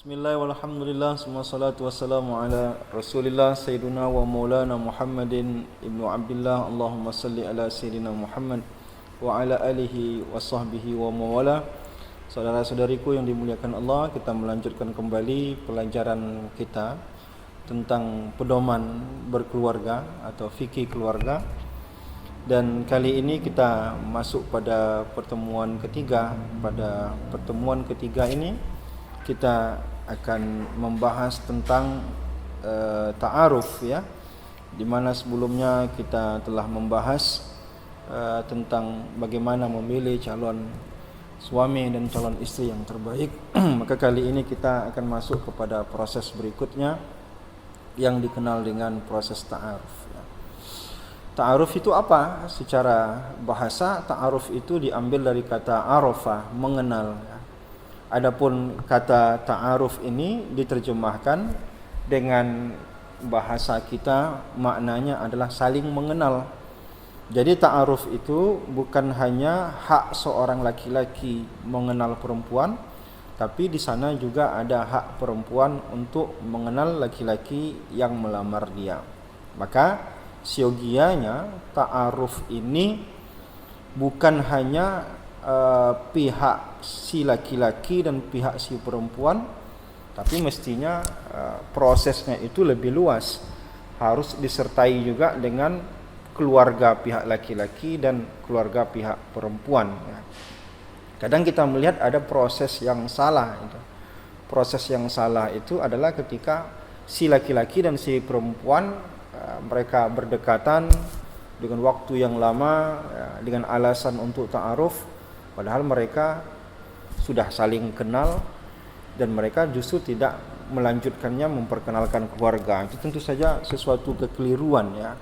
Bismillah walhamdulillah Semua salatu wassalamu ala rasulillah Sayyiduna wa maulana Muhammadin Ibnu Abdillah Allahumma salli ala Sayyidina Muhammad Wa ala alihi wa sahbihi wa mawala. Saudara-saudariku yang dimuliakan Allah, kita melanjutkan kembali pelajaran kita tentang pedoman berkeluarga atau fikih keluarga. Dan kali ini kita masuk pada pertemuan ketiga. Pada pertemuan ketiga ini kita akan membahas tentang ta'aruf, ya, di mana sebelumnya kita telah membahas tentang bagaimana memilih calon suami dan calon istri yang terbaik. Maka kali ini kita akan masuk kepada proses berikutnya yang dikenal dengan proses ta'aruf, ya. Ta'aruf itu apa? Secara bahasa, ta'aruf itu diambil dari kata arafa, mengenal, ya. Adapun kata ta'aruf ini diterjemahkan dengan bahasa kita, maknanya adalah saling mengenal. Jadi ta'aruf itu bukan hanya hak seorang laki-laki mengenal perempuan, tapi di sana juga ada hak perempuan untuk mengenal laki-laki yang melamar dia. Maka siogianya ta'aruf ini bukan hanya pihak si laki-laki dan pihak si perempuan, tapi mestinya prosesnya itu lebih luas, harus disertai juga dengan keluarga pihak laki-laki dan keluarga pihak perempuan, ya. Kadang kita melihat ada proses yang salah itu. Proses yang salah itu adalah ketika si laki-laki dan si perempuan mereka berdekatan dengan waktu yang lama, ya, dengan alasan untuk ta'aruf, padahal mereka sudah saling kenal dan mereka justru tidak melanjutkannya memperkenalkan keluarga. Itu tentu saja sesuatu kekeliruan, ya.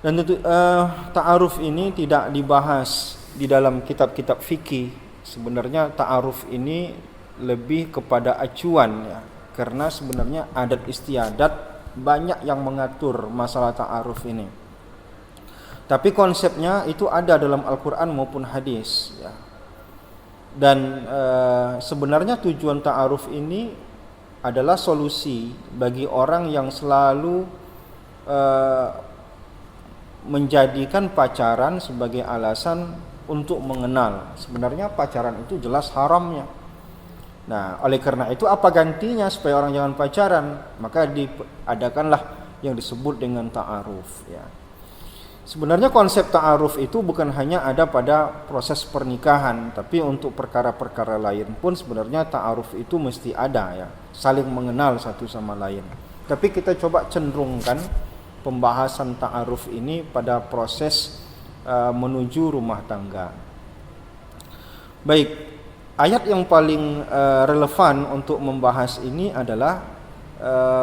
Dan tentu ta'aruf ini tidak dibahas di dalam kitab-kitab fikih. Sebenarnya ta'aruf ini lebih kepada acuan, ya. Karena sebenarnya adat istiadat banyak yang mengatur masalah ta'aruf ini. Tapi konsepnya itu ada dalam Al-Quran maupun hadis, ya. Dan sebenarnya tujuan ta'aruf ini adalah solusi bagi orang yang selalu menjadikan pacaran sebagai alasan untuk mengenal. Sebenarnya pacaran itu jelas haramnya. Nah, oleh karena itu apa gantinya supaya orang jangan pacaran? Maka diadakanlah yang disebut dengan ta'aruf, ya. Sebenarnya konsep ta'aruf itu bukan hanya ada pada proses pernikahan, tapi untuk perkara-perkara lain pun sebenarnya ta'aruf itu mesti ada, ya, saling mengenal satu sama lain. Tapi kita coba cenderungkan pembahasan ta'aruf ini pada proses menuju rumah tangga. Baik, ayat yang paling relevan untuk membahas ini adalah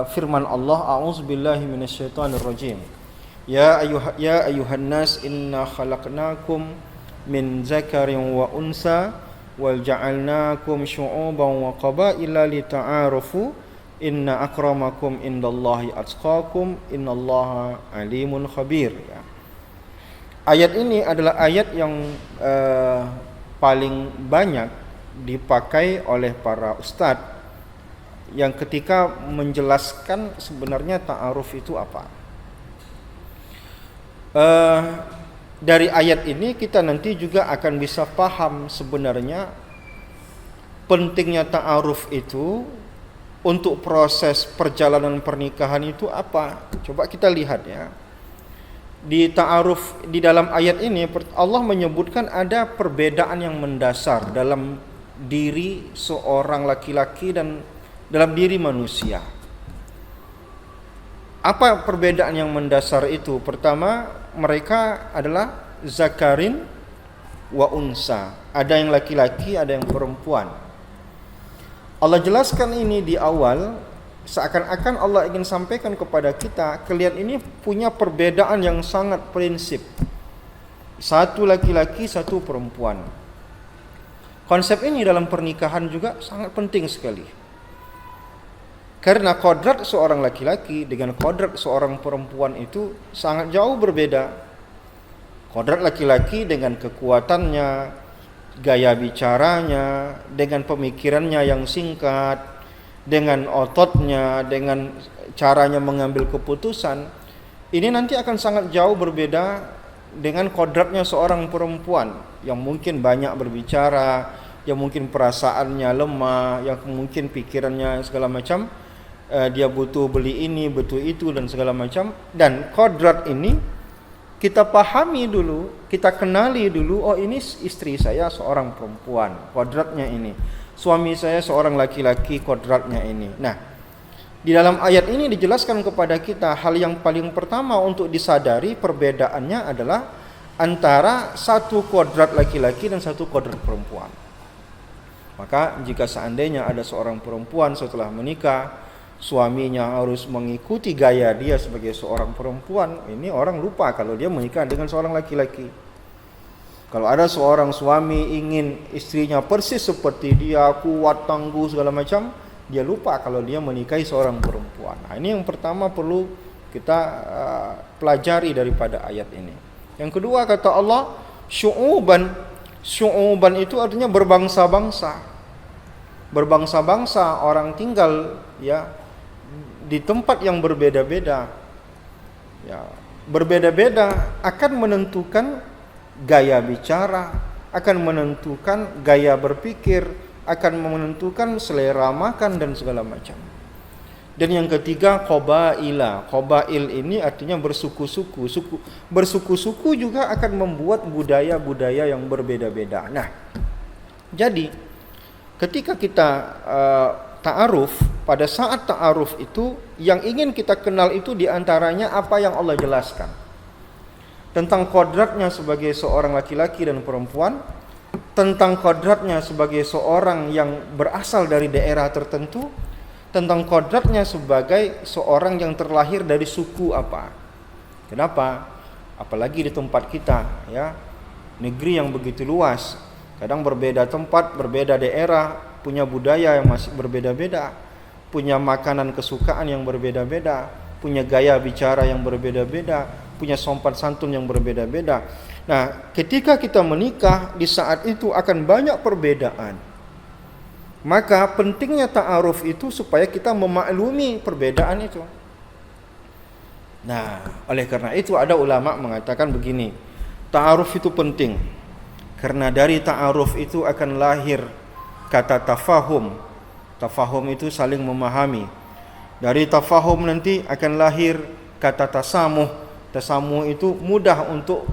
firman Allah, a'udzubillahi minasyaitonirrajim. Ya ayuhan nas inna khalaqnakum min zakarin wa unsa wal ja'alnakum syu'uban wa qabaila lita'arufu inna akramakum indallahi atqakum innallaha alimun khabir, ya. Ayat ini adalah ayat yang paling banyak dipakai oleh para ustadz yang ketika menjelaskan sebenarnya ta'aruf itu apa. Dari ayat ini kita nanti juga akan bisa paham sebenarnya pentingnya ta'aruf itu untuk proses perjalanan pernikahan itu apa. Coba kita lihat, ya. Di ta'aruf di dalam ayat ini Allah menyebutkan ada perbedaan yang mendasar dalam diri seorang laki-laki dan dalam diri manusia. Apa perbedaan yang mendasar itu? Pertama, mereka adalah zakarin wa unsa. Ada yang laki-laki, ada yang perempuan. Allah jelaskan ini di awal, seakan-akan Allah ingin sampaikan kepada kita, kalian ini punya perbedaan yang sangat prinsip. Satu laki-laki, satu perempuan. Konsep ini dalam pernikahan juga sangat penting sekali. Karena kodrat seorang laki-laki dengan kodrat seorang perempuan itu sangat jauh berbeda. Kodrat laki-laki dengan kekuatannya, gaya bicaranya, dengan pemikirannya yang singkat, dengan ototnya, dengan caranya mengambil keputusan, ini nanti akan sangat jauh berbeda dengan kodratnya seorang perempuan yang mungkin banyak berbicara, yang mungkin perasaannya lemah, yang mungkin pikirannya segala macam, dia butuh beli ini, butuh itu dan segala macam. Dan kodrat ini kita pahami dulu, kita kenali dulu, oh ini istri saya seorang perempuan, kodratnya ini. Suami saya seorang laki-laki, kodratnya ini. Nah, di dalam ayat ini dijelaskan kepada kita hal yang paling pertama untuk disadari perbedaannya adalah antara satu kodrat laki-laki dan satu kodrat perempuan. Maka jika seandainya ada seorang perempuan setelah menikah, suaminya harus mengikuti gaya dia sebagai seorang perempuan, ini orang lupa kalau dia menikah dengan seorang laki-laki. Kalau ada seorang suami ingin istrinya persis seperti dia, kuat, tangguh segala macam, dia lupa kalau dia menikahi seorang perempuan. Nah, ini yang pertama perlu kita pelajari daripada ayat ini. Yang kedua kata Allah, syu'uban. Syu'uban itu artinya berbangsa-bangsa. Berbangsa-bangsa, orang tinggal ya di tempat yang berbeda-beda. Ya, berbeda-beda akan menentukan gaya bicara, akan menentukan gaya berpikir, akan menentukan selera makan dan segala macam. Dan yang ketiga, qabaila. Qabail ini artinya bersuku-suku. Bersuku-suku juga akan membuat budaya-budaya yang berbeda-beda. Nah, jadi ketika kita ta'aruf, pada saat ta'aruf itu yang ingin kita kenal itu diantaranya apa yang Allah jelaskan tentang kodratnya sebagai seorang laki-laki dan perempuan, tentang kodratnya sebagai seorang yang berasal dari daerah tertentu, tentang kodratnya sebagai seorang yang terlahir dari suku apa. Kenapa? Apalagi di tempat kita, ya, negeri yang begitu luas, kadang berbeda tempat, berbeda daerah, punya budaya yang masih berbeda-beda, punya makanan kesukaan yang berbeda-beda, punya gaya bicara yang berbeda-beda, punya sopan santun yang berbeda-beda. Nah, ketika kita menikah, di saat itu akan banyak perbedaan. Maka pentingnya ta'aruf itu supaya kita memaklumi perbedaan itu. Nah, oleh karena itu ada ulama mengatakan begini, ta'aruf itu penting. Karena dari ta'aruf itu akan lahir kata tafahum. Tafahum itu saling memahami. Dari tafahum nanti akan lahir kata tasamuh. Tasamuh itu mudah untuk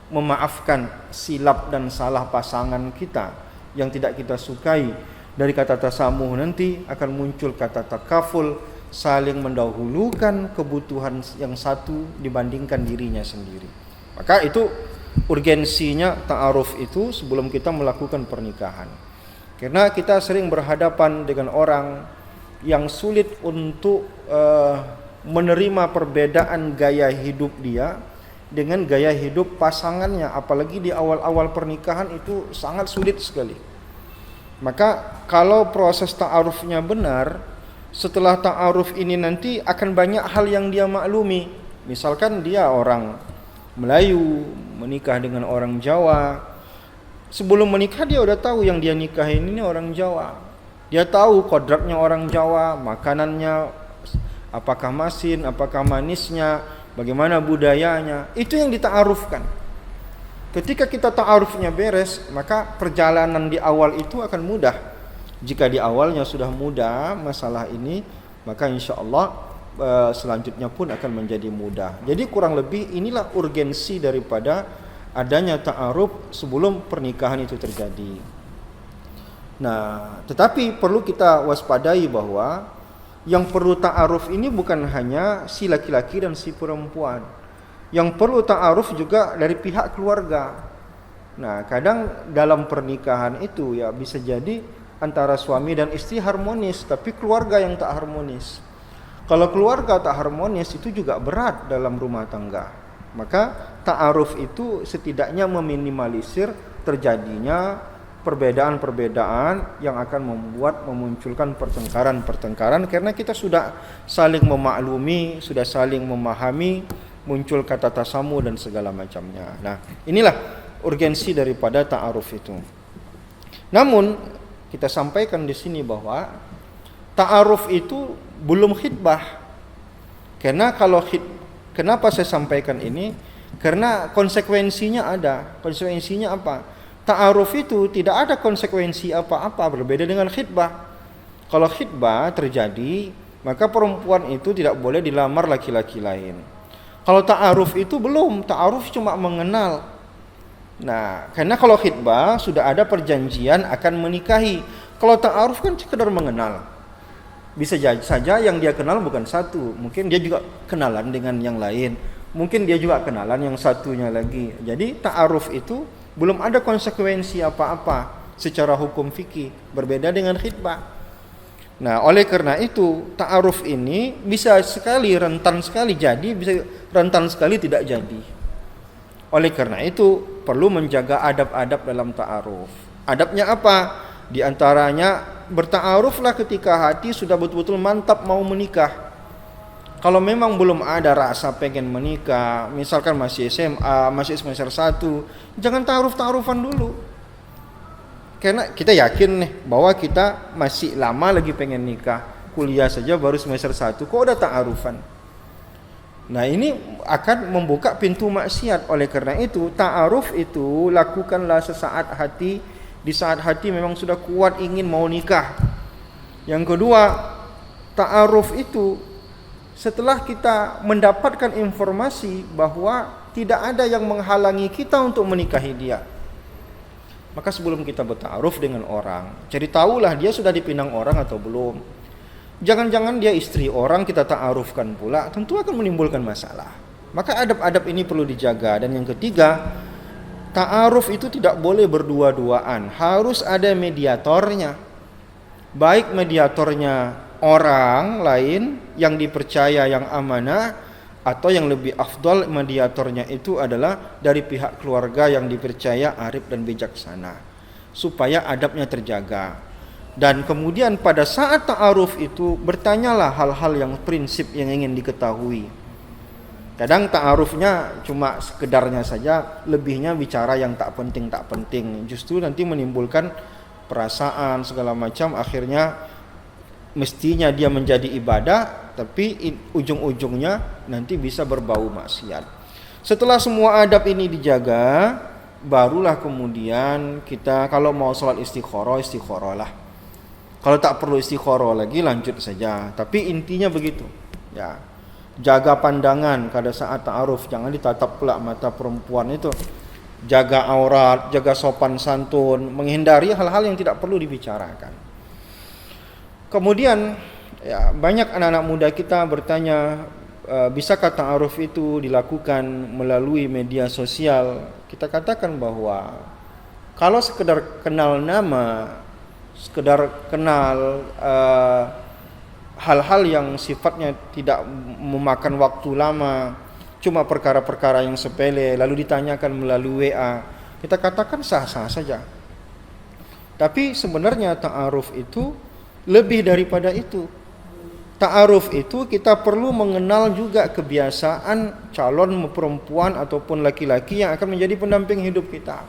memaafkan silap dan salah pasangan kita yang tidak kita sukai. Dari kata tasamuh nanti akan muncul kata takaful, saling mendahulukan kebutuhan yang satu dibandingkan dirinya sendiri. Maka itu urgensinya ta'aruf itu sebelum kita melakukan pernikahan. Karena kita sering berhadapan dengan orang yang sulit untuk menerima perbedaan gaya hidup dia dengan gaya hidup pasangannya, apalagi di awal-awal pernikahan itu sangat sulit sekali. Maka kalau proses ta'arufnya benar, setelah ta'aruf ini nanti akan banyak hal yang dia maklumi. Misalkan dia orang Melayu menikah dengan orang Jawa, sebelum menikah dia udah tahu yang dia nikahin ini orang Jawa. Dia tahu kodratnya orang Jawa, makanannya apakah masin, apakah manisnya, bagaimana budayanya. Itu yang dita'arufkan. Ketika kita ta'arufnya beres, maka perjalanan di awal itu akan mudah. Jika di awalnya sudah mudah masalah ini, maka insya Allah selanjutnya pun akan menjadi mudah. Jadi kurang lebih inilah urgensi daripada adanya ta'aruf sebelum pernikahan itu terjadi. Nah, tetapi perlu kita waspadai bahwa yang perlu ta'aruf ini bukan hanya si laki-laki dan si perempuan. Yang perlu ta'aruf juga dari pihak keluarga. Nah, kadang dalam pernikahan itu ya bisa jadi antara suami dan istri harmonis, tapi keluarga yang tak harmonis. Kalau keluarga tak harmonis itu juga berat dalam rumah tangga. Maka ta'aruf itu setidaknya meminimalisir terjadinya perbedaan-perbedaan yang akan memunculkan pertengkaran-pertengkaran, karena kita sudah saling memaklumi, sudah saling memahami, muncul kata tasamu dan segala macamnya. Nah, inilah urgensi daripada ta'aruf itu. Namun kita sampaikan di sini bahwa Ta'aruf itu belum khitbah. Karena kenapa saya sampaikan ini? Karena konsekuensinya ada. Konsekuensinya apa? Ta'aruf itu tidak ada konsekuensi apa-apa, berbeda dengan khitbah. Kalau khitbah terjadi, maka perempuan itu tidak boleh dilamar laki-laki lain. Kalau ta'aruf itu belum, ta'aruf cuma mengenal. Nah, karena kalau khitbah sudah ada perjanjian akan menikahi. Kalau ta'aruf kan sekedar mengenal. Bisa saja yang dia kenal bukan satu, mungkin dia juga kenalan dengan yang lain, mungkin dia juga kenalan yang satunya lagi. Jadi ta'aruf itu belum ada konsekuensi apa-apa secara hukum fikih, berbeda dengan khitbah. Nah, oleh karena itu ta'aruf ini bisa sekali rentan sekali jadi, bisa rentan sekali tidak jadi. Oleh karena itu perlu menjaga adab-adab dalam ta'aruf. Adabnya apa? Di antaranya berta'aruflah ketika hati sudah betul-betul mantap mau menikah. Kalau memang belum ada rasa pengen menikah, misalkan masih SMA, masih semester 1, jangan ta'aruf-ta'arufan dulu. Karena kita yakin nih bahwa kita masih lama lagi pengen nikah. Kuliah saja baru semester 1, kok udah ta'arufan. Nah, ini akan membuka pintu maksiat. Oleh karena itu ta'aruf itu lakukanlah sesaat hati, di saat hati memang sudah kuat ingin mau nikah. Yang kedua, ta'aruf itu setelah kita mendapatkan informasi bahwa tidak ada yang menghalangi kita untuk menikahi dia. Maka sebelum kita berta'aruf dengan orang, cari tahulah dia sudah dipinang orang atau belum. Jangan-jangan dia istri orang kita ta'arufkan pula, tentu akan menimbulkan masalah. Maka adab-adab ini perlu dijaga. Dan yang ketiga, ta'aruf itu tidak boleh berdua-duaan, harus ada mediatornya. Baik mediatornya orang lain yang dipercaya, yang amanah, atau yang lebih afdal mediatornya itu adalah dari pihak keluarga yang dipercaya arif dan bijaksana, supaya adabnya terjaga. Dan kemudian pada saat ta'aruf itu bertanyalah hal-hal yang prinsip yang ingin diketahui. Kadang ta'arufnya cuma sekedarnya saja, lebihnya bicara yang tak penting, justru nanti menimbulkan perasaan segala macam, akhirnya mestinya dia menjadi ibadah, tapi ujung-ujungnya nanti bisa berbau maksiat. Setelah semua adab ini dijaga, barulah kemudian kita kalau mau sholat istikharah lah. Kalau tak perlu istikharah lagi lanjut saja. Tapi intinya begitu, ya. Jaga pandangan pada saat ta'aruf, jangan ditatap pula mata perempuan itu. Jaga aurat, jaga sopan santun, menghindari hal-hal yang tidak perlu dibicarakan. Kemudian ya, banyak anak-anak muda kita bertanya, bisakah ta'aruf itu dilakukan melalui media sosial? Kita katakan bahwa kalau sekedar kenal nama, sekedar kenal hal-hal yang sifatnya tidak memakan waktu lama, cuma perkara-perkara yang sepele lalu ditanyakan melalui WA, kita katakan sah-sah saja. Tapi sebenarnya ta'aruf itu lebih daripada itu. Ta'aruf itu kita perlu mengenal juga kebiasaan calon perempuan ataupun laki-laki yang akan menjadi pendamping hidup kita.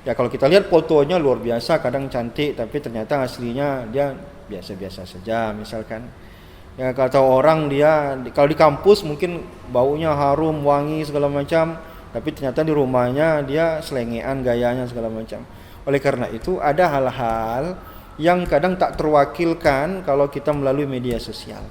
Ya, kalau kita lihat fotonya luar biasa, kadang cantik, tapi ternyata aslinya dia biasa-biasa saja misalkan. Ya, kata orang dia kalau di kampus mungkin baunya harum, wangi segala macam, tapi ternyata di rumahnya dia selengean gayanya segala macam. Oleh karena itu ada hal-hal yang kadang tak terwakilkan kalau kita melalui media sosial.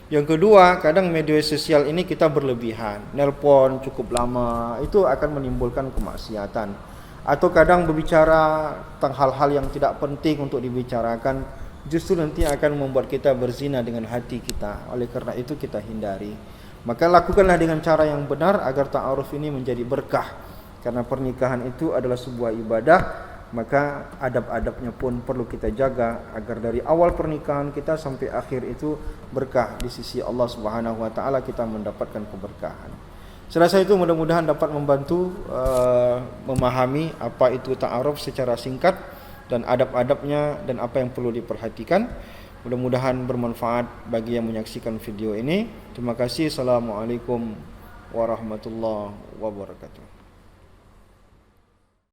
Yang kedua, kadang media sosial ini kita berlebihan, nelpon cukup lama, itu akan menimbulkan kemaksiatan. Atau kadang berbicara tentang hal-hal yang tidak penting untuk dibicarakan, justru nanti akan membuat kita berzina dengan hati kita. Oleh karena itu kita hindari. Maka lakukanlah dengan cara yang benar agar ta'aruf ini menjadi berkah. Karena pernikahan itu adalah sebuah ibadah, maka adab-adabnya pun perlu kita jaga agar dari awal pernikahan kita sampai akhir itu berkah di sisi Allah Subhanahu wa taala, kita mendapatkan keberkahan. Serasa itu mudah-mudahan dapat membantu memahami apa itu ta'aruf secara singkat dan adab-adabnya dan apa yang perlu diperhatikan. Mudah-mudahan bermanfaat bagi yang menyaksikan video ini. Terima kasih. Assalamualaikum warahmatullahi wabarakatuh.